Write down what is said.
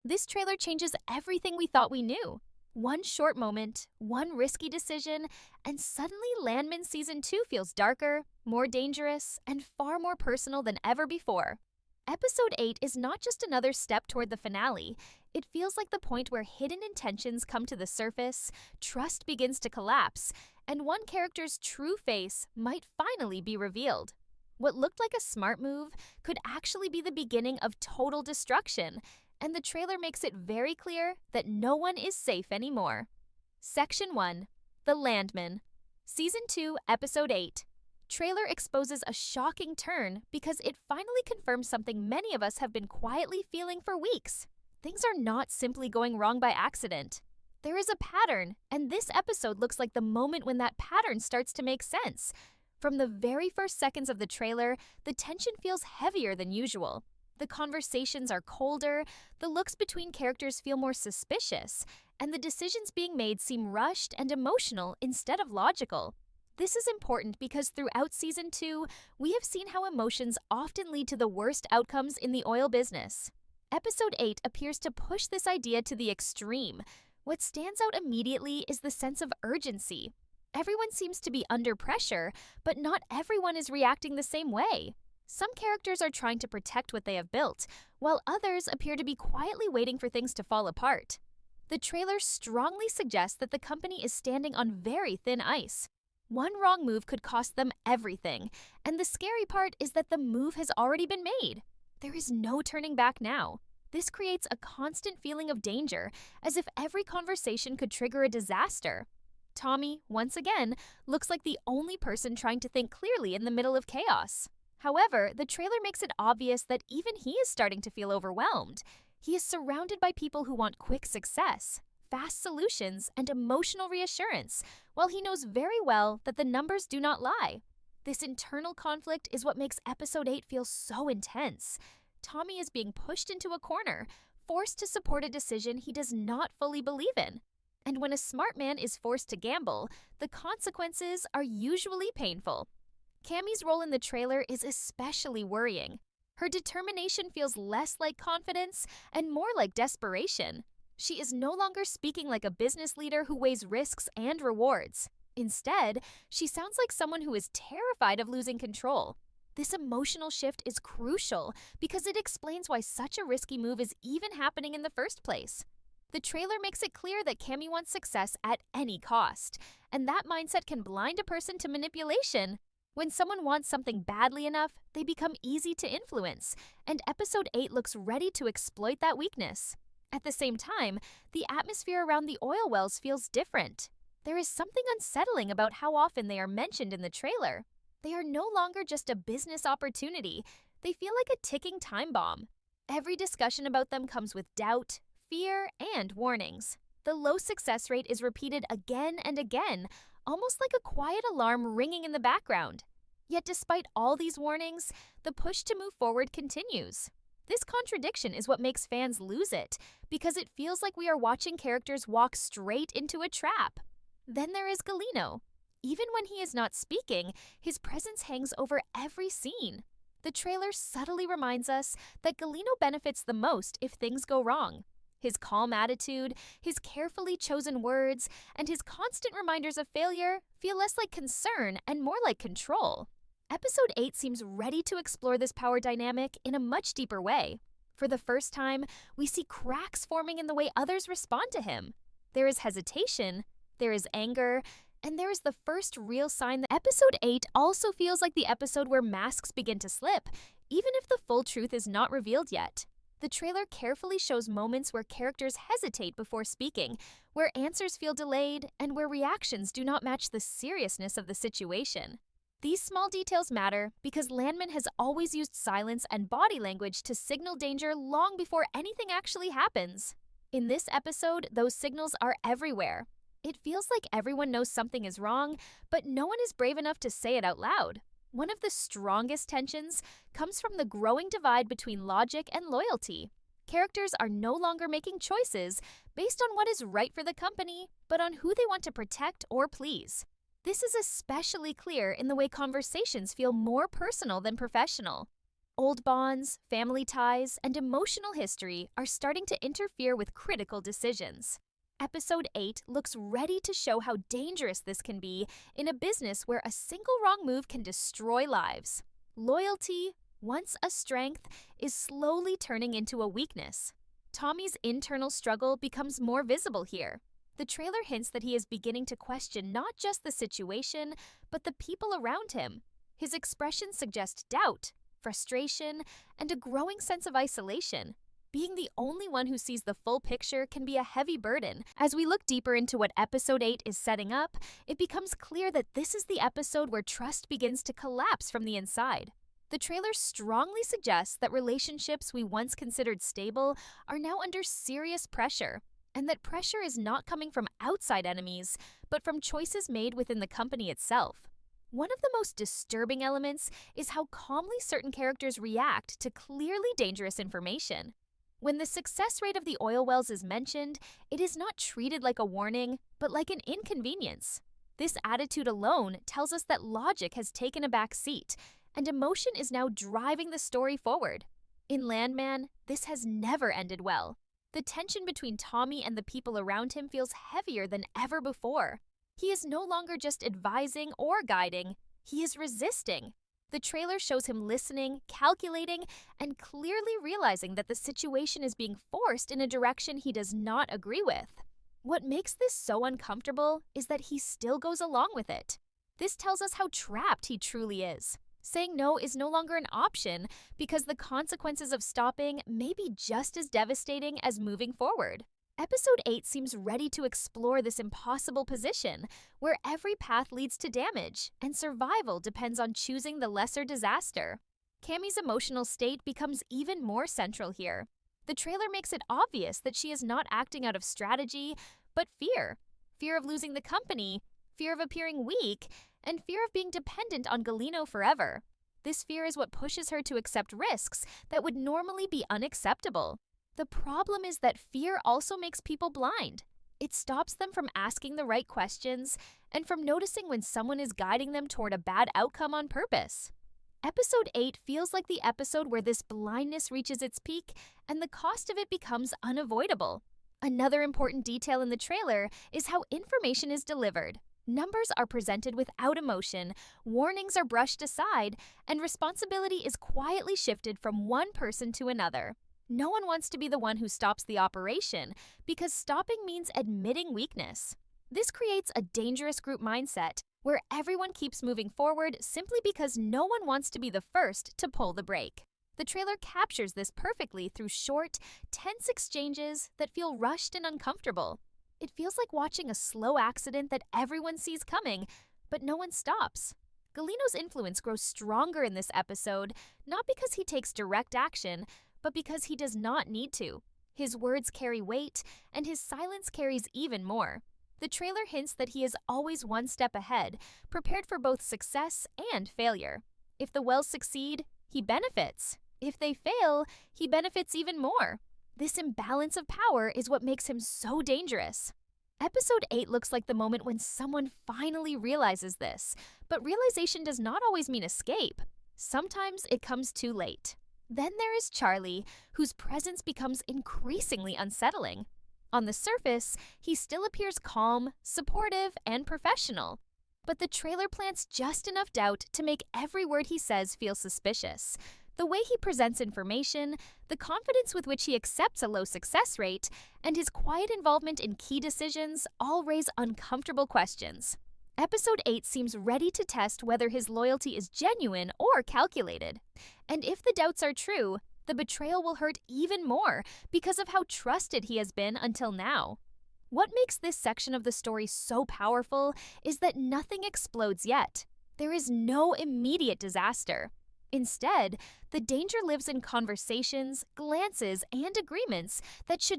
This trailer changes everything we thought we knew. One short moment, one risky decision, and suddenly Landman Season 2 feels darker, more dangerous, and far more personal than ever before. Episode 8 is not just another step toward the finale, it feels like the point where hidden intentions come to the surface, trust begins to collapse, and one character's true face might finally be revealed. What looked like a smart move could actually be the beginning of total destruction, and the trailer makes it very clear that no one is safe anymore. Section 1. The Landman. Season 2, Episode 8. Trailer exposes a shocking turn because it finally confirms something many of us have been quietly feeling for weeks. Things are not simply going wrong by accident. There is a pattern, and this episode looks like the moment when that pattern starts to make sense. From the very first seconds of the trailer, the tension feels heavier than usual. The conversations are colder, the looks between characters feel more suspicious, and the decisions being made seem rushed and emotional instead of logical. This is important because throughout Season 2, we have seen how emotions often lead to the worst outcomes in the oil business. Episode 8 appears to push this idea to the extreme. What stands out immediately is the sense of urgency. Everyone seems to be under pressure, but not everyone is reacting the same way. Some characters are trying to protect what they have built, while others appear to be quietly waiting for things to fall apart. The trailer strongly suggests that the company is standing on very thin ice. One wrong move could cost them everything, and the scary part is that the move has already been made. There is no turning back now. This creates a constant feeling of danger, as if every conversation could trigger a disaster. Tommy, once again, looks like the only person trying to think clearly in the middle of chaos. However, the trailer makes it obvious that even he is starting to feel overwhelmed. He is surrounded by people who want quick success, fast solutions, and emotional reassurance, while he knows very well that the numbers do not lie. This internal conflict is what makes Episode 8 feel so intense. Tommy is being pushed into a corner, forced to support a decision he does not fully believe in. And when a smart man is forced to gamble, the consequences are usually painful. Cammy's role in the trailer is especially worrying. Her determination feels less like confidence and more like desperation. She is no longer speaking like a business leader who weighs risks and rewards. Instead, she sounds like someone who is terrified of losing control. This emotional shift is crucial because it explains why such a risky move is even happening in the first place. The trailer makes it clear that Cammy wants success at any cost, and that mindset can blind a person to manipulation. When someone wants something badly enough, they become easy to influence, and Episode 8 looks ready to exploit that weakness. At the same time, the atmosphere around the oil wells feels different. There is something unsettling about how often they are mentioned in the trailer. They are no longer just a business opportunity, they feel like a ticking time bomb. Every discussion about them comes with doubt, fear, and warnings. The low success rate is repeated again and again, almost like a quiet alarm ringing in the background. Yet despite all these warnings, the push to move forward continues. This contradiction is what makes fans lose it, because it feels like we are watching characters walk straight into a trap. Then there is Galino. Even when he is not speaking, his presence hangs over every scene. The trailer subtly reminds us that Galino benefits the most if things go wrong. His calm attitude, his carefully chosen words, and his constant reminders of failure feel less like concern and more like control. Episode 8 seems ready to explore this power dynamic in a much deeper way. For the first time, we see cracks forming in the way others respond to him. There is hesitation, there is anger, and there is the first real sign that Episode 8 also feels like the episode where masks begin to slip, even if the full truth is not revealed yet. The trailer carefully shows moments where characters hesitate before speaking, where answers feel delayed, and where reactions do not match the seriousness of the situation. These small details matter because Landman has always used silence and body language to signal danger long before anything actually happens. In this episode, those signals are everywhere. It feels like everyone knows something is wrong, but no one is brave enough to say it out loud. One of the strongest tensions comes from the growing divide between logic and loyalty. Characters are no longer making choices based on what is right for the company, but on who they want to protect or please. This is especially clear in the way conversations feel more personal than professional. Old bonds, family ties, and emotional history are starting to interfere with critical decisions. Episode 8 looks ready to show how dangerous this can be in a business where a single wrong move can destroy lives. Loyalty, once a strength, is slowly turning into a weakness. Tommy's internal struggle becomes more visible here. The trailer hints that he is beginning to question not just the situation, but the people around him. His expressions suggest doubt, frustration, and a growing sense of isolation. Being the only one who sees the full picture can be a heavy burden. As we look deeper into what Episode 8 is setting up, it becomes clear that this is the episode where trust begins to collapse from the inside. The trailer strongly suggests that relationships we once considered stable are now under serious pressure, and that pressure is not coming from outside enemies, but from choices made within the company itself. One of the most disturbing elements is how calmly certain characters react to clearly dangerous information. When the success rate of the oil wells is mentioned, it is not treated like a warning, but like an inconvenience. This attitude alone tells us that logic has taken a back seat, and emotion is now driving the story forward. In Landman, this has never ended well. The tension between Tommy and the people around him feels heavier than ever before. He is no longer just advising or guiding, he is resisting. The trailer shows him listening, calculating, and clearly realizing that the situation is being forced in a direction he does not agree with. What makes this so uncomfortable is that he still goes along with it. This tells us how trapped he truly is. Saying no is no longer an option because the consequences of stopping may be just as devastating as moving forward. Episode 8 seems ready to explore this impossible position, where every path leads to damage, and survival depends on choosing the lesser disaster. Cammy's emotional state becomes even more central here. The trailer makes it obvious that she is not acting out of strategy, but fear. Fear of losing the company, fear of appearing weak, and fear of being dependent on Galino forever. This fear is what pushes her to accept risks that would normally be unacceptable. The problem is that fear also makes people blind. It stops them from asking the right questions and from noticing when someone is guiding them toward a bad outcome on purpose. Episode 8 feels like the episode where this blindness reaches its peak and the cost of it becomes unavoidable. Another important detail in the trailer is how information is delivered. Numbers are presented without emotion, warnings are brushed aside, and responsibility is quietly shifted from one person to another. No one wants to be the one who stops the operation, because stopping means admitting weakness. This creates a dangerous group mindset, where everyone keeps moving forward simply because no one wants to be the first to pull the brake. The trailer captures this perfectly through short, tense exchanges that feel rushed and uncomfortable. It feels like watching a slow accident that everyone sees coming, but no one stops. Galino's influence grows stronger in this episode, not because he takes direct action, but because he does not need to. His words carry weight, and his silence carries even more. The trailer hints that he is always one step ahead, prepared for both success and failure. If the wells succeed, he benefits. If they fail, he benefits even more. This imbalance of power is what makes him so dangerous. Episode 8 looks like the moment when someone finally realizes this, but realization does not always mean escape. Sometimes it comes too late. Then there is Charlie, whose presence becomes increasingly unsettling. On the surface, he still appears calm, supportive, and professional. But the trailer plants just enough doubt to make every word he says feel suspicious. The way he presents information, the confidence with which he accepts a low success rate, and his quiet involvement in key decisions all raise uncomfortable questions. Episode 8 seems ready to test whether his loyalty is genuine or calculated. And if the doubts are true, the betrayal will hurt even more because of how trusted he has been until now. What makes this section of the story so powerful is that nothing explodes yet. There is no immediate disaster. Instead, the danger lives in conversations, glances, and agreements that should